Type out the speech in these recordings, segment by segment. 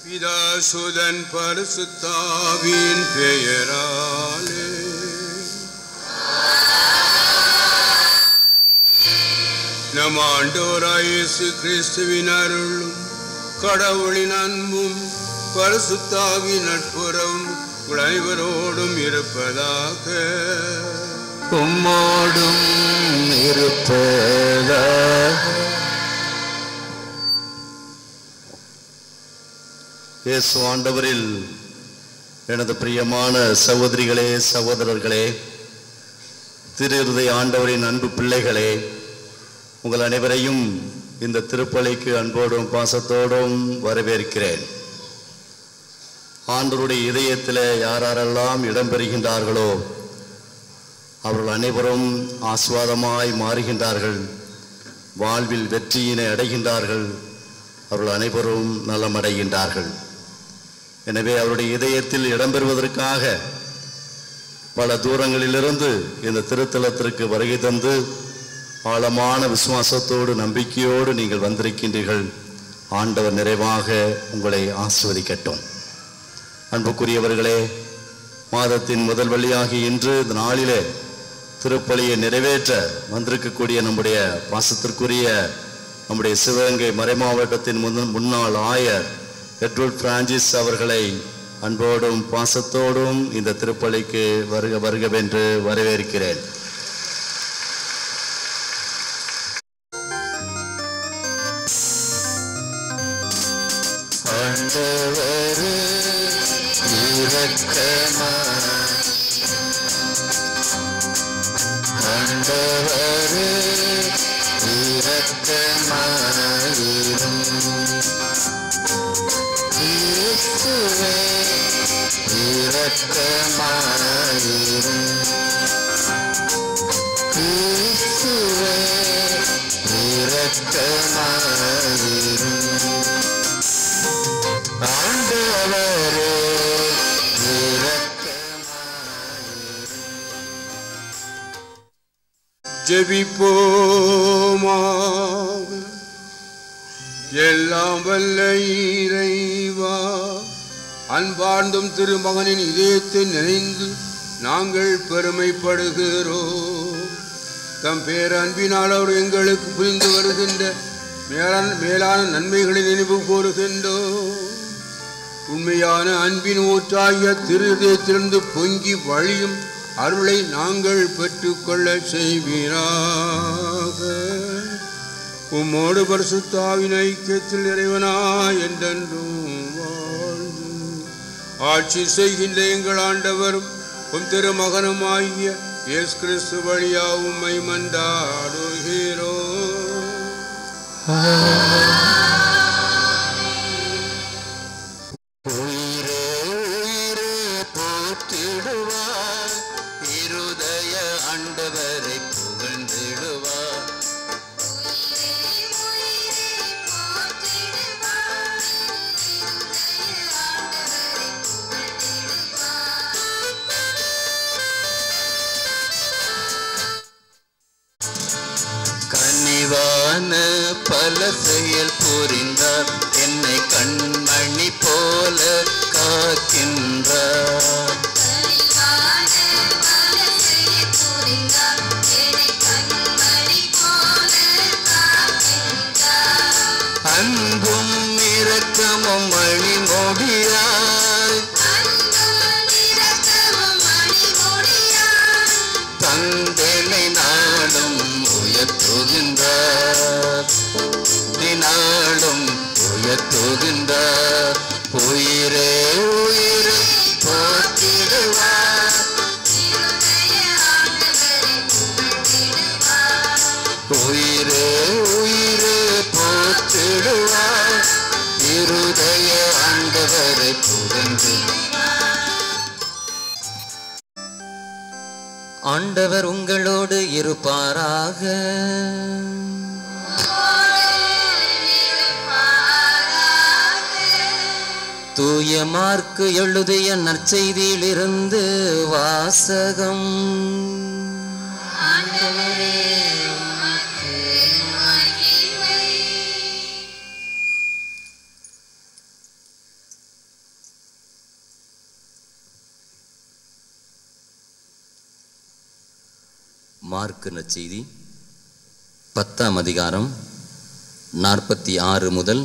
பிதாசுதன் பரிசுத்தாவின் பெயராலே நம் ஆண்டவராய் இயேசு கிறிஸ்துவின் அருளும் கடவுளின் அன்பும் பரிசுத்தாவின் நட்புறவும் அனைவரோடும் இருப்பதாக. உம்மோடும் இருப்பதாக. இயேசு ஆண்டவரில் எனது பிரியமான சகோதரிகளே, சகோதரர்களே, திருஹிருதய ஆண்டவரின் அன்பு பிள்ளைகளே, உங்கள் அனைவரையும் இந்த திருப்பலிக்கு அன்போடும் பாசத்தோடும் வரவேற்கிறேன். ஆண்டவருடைய இதயத்தில் யாரெல்லாம் இடம்பெறுகின்றார்களோ அவர்கள் அனைவரும் ஆசீர்வாதமாய் மாறுகின்றார்கள், வாழ்வில் வெற்றியினை அடைகின்றார்கள், அவர்கள் அனைவரும் நலமடைகின்றார்கள். எனவே அவருடைய இதயத்தில் இடம்பெறுவதற்காக பல தூரங்களிலிருந்து இந்த திருத்தலத்திற்கு வருகை தந்து ஆழமான விசுவாசத்தோடு நம்பிக்கையோடு நீங்கள் வந்திருக்கின்றீர்கள். ஆண்டவர் நிறைவாக உங்களை ஆசீர்வதிக்கட்டும். அன்புக்குரியவர்களே, மாதத்தின் முதல் வழியாகி இன்று இந்த நாளிலே திருப்பலியை நிறைவேற்ற வந்திருக்கக்கூடிய நம்முடைய பாசத்திற்குரிய நம்முடைய சிவகங்கை மறைமாவட்டத்தின் முன்னாள் ஆயர் எட்வர்ட் பிரான்சிஸ் அவர்களை அன்போடும் பாசத்தோடும் இந்த திருப்பலிக்கு வருகவென்று வரவேற்கிறேன். ஜெபிப்போமாக. எல்லாம் வல்ல இறைவா, அன்பார்ந்தும் திருமகனின் இதயத்தை நினைந்து நாங்கள் பெருமைப்படுகிறோம். தம் பேரன்பினால் அவர் எங்களுக்கு புரிந்து வருகின்ற மேலான நன்மைகளை நினைவு கூறுகின்றோம். உண்மையான அன்பின் ஊற்றாகிய திருஹிருதயத்திலிருந்து பொங்கி வழியும் அருளை நாங்கள் பெற்றுக்கொள்ள செய்வீராக. உம்மோடு பரிசுத்தாவின் ஐக்கியத்தில் இறைவனாய் என்றென்றும் வாழ்ந்து ஆட்சி செய்கின்ற எங்கள் ஆண்டவரும் உம் திருமகனுமாகிய இயேசு கிறிஸ்து வழியா உம்மை மன்றாடுகிறோம். பல செயல் புரிந்தார், என்னை கண்மணி போல காக்கின்றார். அன்பும் இரக்கமும் மணிமொழியாய் தந்தனை நாளும் உயர்த்துகின்றார், நாளும் உயர்த்துகின்றார். உயிரே உயிரே போற்றிடுவார், உயிரே உயிரே போற்றிடுவார், இருதய ஆண்டவரை புகழ்ந்திடுவார். ஆண்டவர் உங்களோடு இருப்பாராக. தூய மார்க்கு எழுதிய நற்செய்தியிலிருந்து வாசகம். மார்க்கு நற்செய்தி 10ஆம் அதிகாரம் 46 முதல்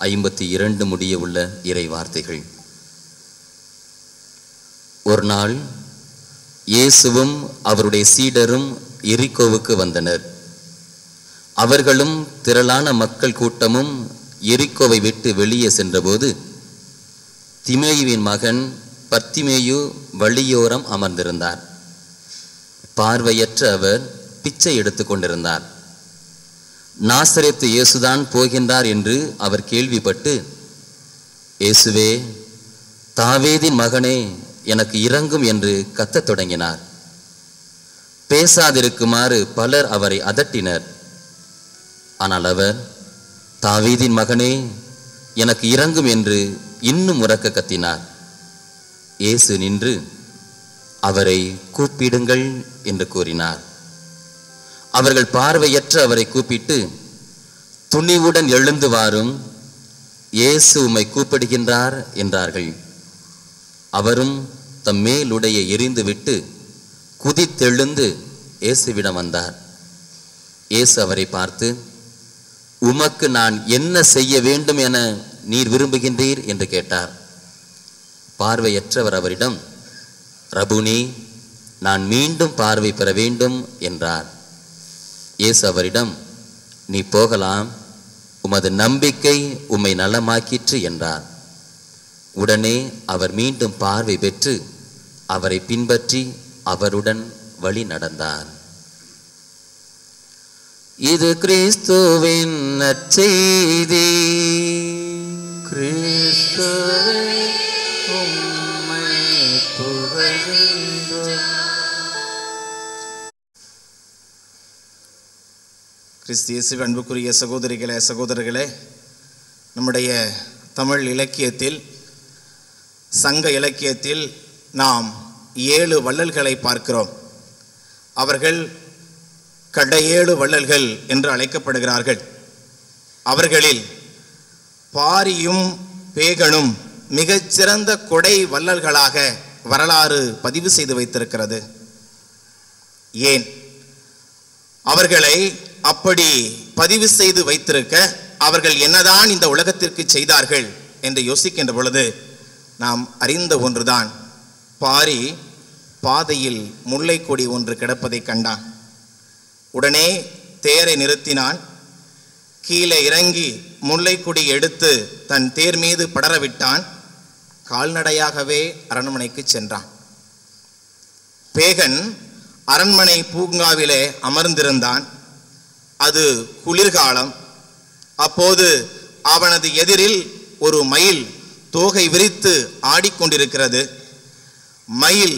52 முடிய உள்ள இறை வார்த்தைகள். ஒரு நாள் இயேசுவும் அவருடைய சீடரும் எரிகோவுக்கு வந்தனர். அவர்களும் திரளான மக்கள் கூட்டமும் எரிகோவை விட்டு வெளியே சென்றபோது திமேயுவின் மகன் பர்த்திமேயு வழியோரம் அமர்ந்திருந்தார். பார்வையற்ற அவர் பிச்சை எடுத்து கொண்டிருந்தார். நாசரேத்து இயேசுதான் போகின்றார் என்று அவர் கேள்விப்பட்டு, இயேசுவே, தாவீதின் மகனே, எனக்கு இரங்கும் என்று கத்தத் தொடங்கினார். பேசாதிருக்குமாறு பலர் அவரை அதட்டினர். ஆனால் அவர், தாவீதின் மகனே, எனக்கு இரங்கும் என்று இன்னும் உரக்க கத்தினார். இயேசு நின்று, அவரை கூப்பிடுங்கள் என்று கூறினார். அவர்கள் பார்வையற்ற அவரை கூப்பிட்டு, துணிவுடன் எழுந்து வாரும், இயேசு உம்மை கூப்பிடுகின்றார் என்றார்கள். அவரும் தம் மேலுடைய எரிந்துவிட்டு குதித்தெழுந்து இயேசுவிடம் வந்தார். இயேசு அவரை பார்த்து, உமக்கு நான் என்ன செய்ய வேண்டும் என நீர் விரும்புகின்றீர் என்று கேட்டார். பார்வையற்றவர் அவரிடம், ரபுனி, நான் மீண்டும் பார்வை பெற வேண்டும் என்றார். இயேசு அவரிடம், நீ போகலாம், உமது நம்பிக்கை உம்மை நலமாக்கிற்று என்றார். உடனே அவர் மீண்டும் பார்வை பெற்று அவரை பின்பற்றி அவருடன் வழி நடந்தார். இது கிறிஸ்துவின் நற்செய்தி. கிறிஸ்துவே, உம்மை புகழ்கின்றோம். கிறிஸ்து இயேசுவின் அன்புக்குரிய சகோதரிகளே, சகோதரர்களே, நம்முடைய தமிழ் இலக்கியத்தில், சங்க இலக்கியத்தில் நாம் 7 வள்ளல்களை பார்க்கிறோம். அவர்கள் கடையேழு வள்ளல்கள் என்று அழைக்கப்படுகிறார்கள். அவர்களில் பாரியும் பேகனும் மிகச்சிறந்த கொடை வள்ளல்களாக வரலாறு பதிவு செய்து வைத்திருக்கிறது. ஏன் அவர்களை அப்படி பதிவு செய்து வைத்திருக்க அவர்கள் என்னதான் இந்த உலகத்திற்கு செய்தார்கள் என்று யோசிக்கின்ற பொழுது நாம் அறிந்த ஒன்றுதான். பாரி பாதையில் முல்லை கொடி ஒன்று கிடப்பதை கண்டான். உடனே தேரை நிறுத்தினான். கீழே இறங்கி முல்லைக்கொடி எடுத்து தன் தேர் மீது படரவிட்டான். கால்நடையாகவே அரண்மனைக்கு சென்றான். பேகன் அரண்மனை பூங்காவிலே அமர்ந்திருந்தான். அது குளிர்காலம். அப்போது அவனது எதிரில் ஒரு மயில் தோகை விரித்து ஆடிக்கொண்டிருக்கிறது. மயில்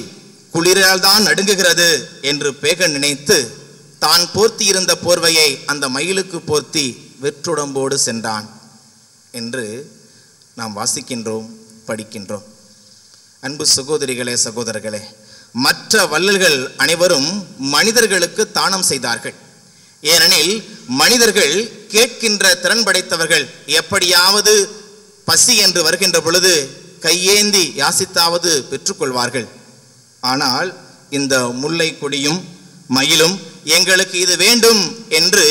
குளிரால் தான் நடுங்குகிறது என்று பேகன் நினைத்து தான் போர்த்தி இருந்த போர்வையை அந்த மயிலுக்கு போர்த்தி வெற்றுடம்போடு சென்றான் என்று நாம் வாசிக்கின்றோம், படிக்கின்றோம். அன்பு சகோதரிகளே, சகோதரர்களே, மற்ற வள்ளல்கள் அனைவரும் மனிதர்களுக்கு தானம் செய்தார்கள். ஏனெனில் மனிதர்கள் கேட்கின்ற திறன் படைத்தவர்கள். எப்படியாவது பசி என்று வருகின்ற பொழுது கையேந்தி யாசித்தாவது பெற்றுக்கொள்வார்கள். ஆனால் இந்த முல்லை கொடியும் மயிலும் எங்களுக்கு இது வேண்டும் என்று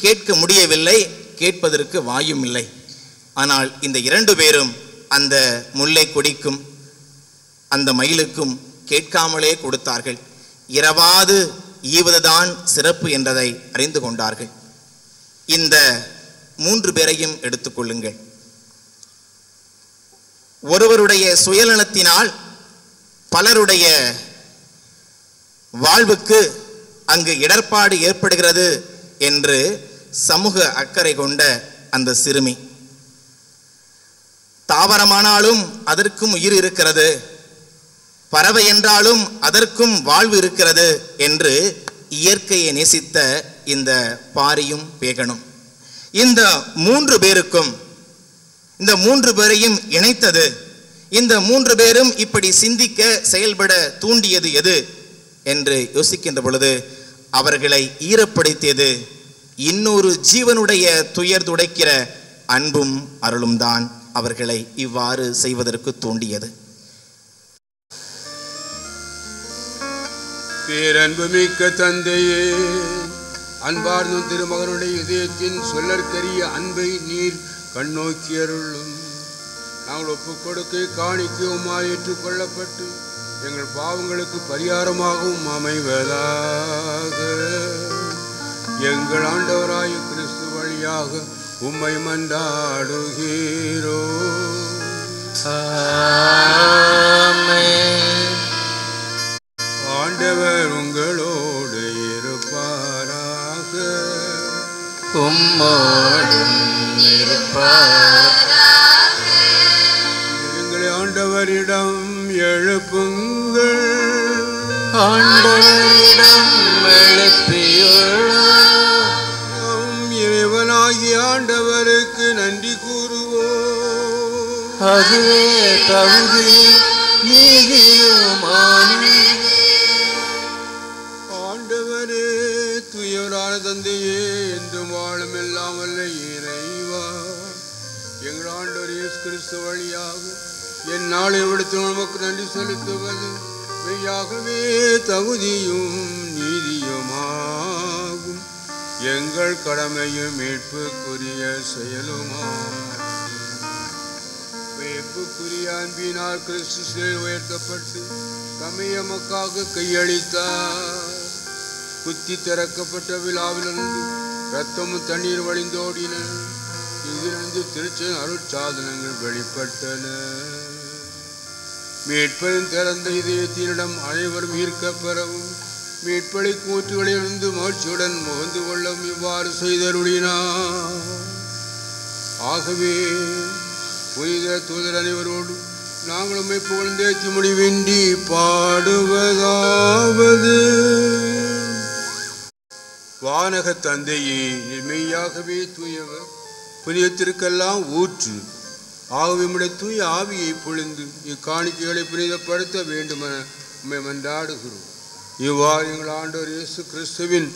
கேட்க முடியவில்லை, கேட்பதற்கு வாயும் இல்லை. ஆனால் இந்த 2 பேரும் அந்த முல்லை கொடிக்கும் அந்த மயிலுக்கும் கேட்காமலே கொடுத்தார்கள். இரவாது ஈவதுதான் சிறப்பு என்றதை அறிந்து கொண்டார்கள். இந்த 3 பேரையும் எடுத்துக்கொள்ளுங்கள். ஒருவருடைய சுயநலத்தினால் பலருடைய வாழ்வுக்கு அங்கு இடர்பாடு ஏற்படுகிறது என்று சமூக அக்கறை கொண்ட அந்த சிறுமி, தாவரமானாலும் அதற்கும் உயிர் இருக்கிறது, பறவை என்றாலும் அதற்கும் வாழ்வு இருக்கிறது என்று இயற்கையை நேசித்த இந்த பாரியும் பேகனும், இந்த 3 பேருக்கும், இந்த 3 பேரையும் இணைத்தது, இந்த 3 பேரும் இப்படி சிந்திக்க செயல்பட தூண்டியது எது என்று யோசிக்கின்ற பொழுது அவர்களை ஈரப்படுத்தியது இன்னொரு ஜீவனுடைய துயர் துடைக்கிற அன்பும் அருளும் தான் அவர்களை இவ்வாறு செய்வதற்கு தூண்டியது. பேரன்புமிக்க தந்தையே, அன்பார்ந்த திருமகனுடைய இதயத்தின் சொல்லற்கரிய அன்பை நீர் கண்ணோக்கி அருளும். நாங்கள் ஒப்புக் கொடுக்க காணிக்கையுமாய் ஏற்றுக்கொள்ளப்பட்டு எங்கள் பாவங்களுக்கு பரிகாரமாகவும் அமைவதாக. எங்கள் ஆண்டவராய கிறிஸ்து வழியாக உம்மை மன்றாடுகிறோ. ஆண்டவர் உங்களோடு இருப்பாராக. உம்மோடும் இருப்பாராக. எங்களை ஆண்டவரிடம் எழுப்புங்கள். ஆண்டவரிடம் எழுப்பியுள்ளோம். நம் இறைவனாகிய ஆண்டவருக்கு நன்றி கூறுவோம். அதுவே தகுதியும் நீதியுமானது. ஆண்டவரே, தூயவரான தந்தையே, என்றும் வாழும் எல்லாம் வல்ல இறைவா, எங்கள் ஆண்டவர் இயேசு கிறிஸ்து வழியாக என் நாளை விடுத்து நமக்கு நன்றி செலுத்துவது மெய்யாகவே தகுதியும் நீதியுமாகும். எங்கள் கடமையும் மீட்புக்குரிய செயலுமாகும். வியப்புக்குரிய அன்பினால் கிறிஸ்து சிலுவையில் உயர்த்தப்பட்டு தம்மை எமக்காக கையளித்தார். குத்தி திறக்கப்பட்ட விழாவிலிருந்து இரத்தமும் தண்ணீர் வழிந்தோடின. இதிலிருந்து திருச்சென் அருட்சாதனங்கள் வெளிப்பட்டன. மீட்பரின் திறந்த இதயத்தினிடம் அனைவரும் ஈர்க்கப்பெறவும் மீட்பளி கூற்றுகளிலிருந்து மகிழ்ச்சியுடன் முகந்து கொள்ளவும் இவ்வாறு செய்தருளினார். ஆகவே புனித தூதர் அனைவரோடு நாங்கள் உம்மை புகழ்ந்தேத்தி முடிவின்றி பாடுவதாவது. வானக தந்தையே, மெய்யாகவே தூயவர், புனிதத்திற்கெல்லாம் ஊற்று. ஆகவே உம்முடைய தூய ஆவியை பொழிந்து இக்காணிக்கைகளை புனிதப்படுத்த வேண்டுமென உம்மை மன்றாடுகிறோம். இவ்வாறு எங்கள் ஆண்டவர் இயேசு கிறிஸ்துவின்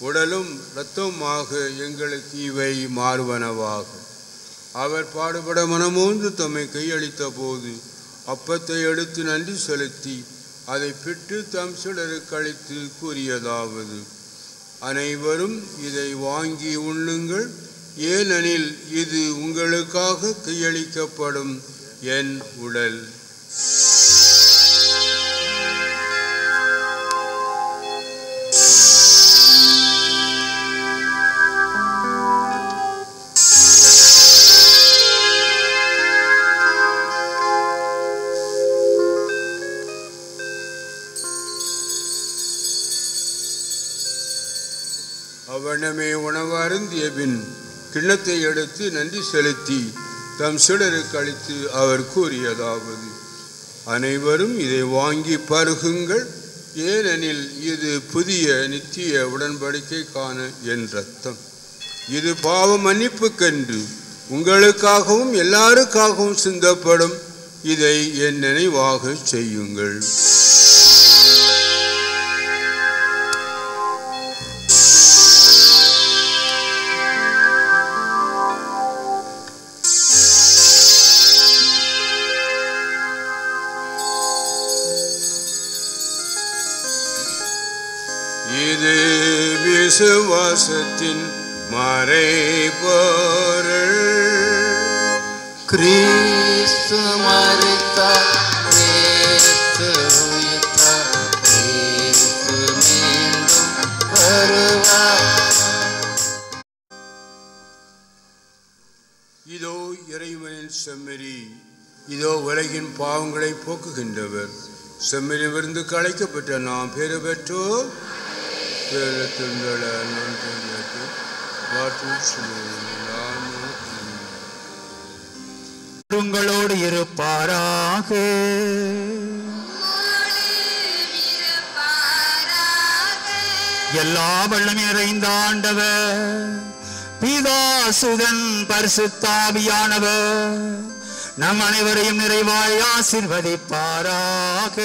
உடலும் இரத்தமுமாக எங்களுக்கு இவை மாறுவனவாக. அவர் பாடுபட மனமோந்து தம்மை கையளித்த போது அப்பத்தை எடுத்து நன்றி செலுத்தி அதை பிட்டு தம் சிலருக்கு அளித்து கூறியதாவது: அனைவரும் இதை வாங்கி உண்ணுங்கள், ஏனெனில் இது உங்களுக்காக கையளிக்கப்படும் என் உடல். அவ்வண்ணமே உணவு அருந்திய பின் கிண்ணத்தை எடுத்து நன்றி செலுத்தி தம் சீடருக்கு அளித்து அவர் கூறியதாவது: அனைவரும் இதை வாங்கி பருகுங்கள், ஏனெனில் இது புதிய நித்திய உடன்படிக்கைக்கான என் இரத்தம். இது பாவ மன்னிப்புக்கென்று உங்களுக்காகவும் எல்லாருக்காகவும் சிந்தப்படும். இதை என் நினைவாக செய்யுங்கள். இது விசுவாசத்தின் மறைபொருள். கிறிஸ்து மரித்தார், கிறிஸ்து உயிர்த்தார், கிறிஸ்து மீண்டும் வருவார். இதோ இறைவனின் செம்மறி, இதோ உலகின் பாவங்களை போக்குகின்றவர். செம்மறியிலிருந்து கலைக்கப்பட்ட நாம் பேறு பெற்றோர். உங்களோடு இருப்பாராக. எல்லா வல்லமை நிறைந்த ஆண்டவர் பிதா சுதன் பரிசுத்தாவியானவர் நம் அனைவரையும் நிறைவாய் ஆசீர்வதிப்பாராக.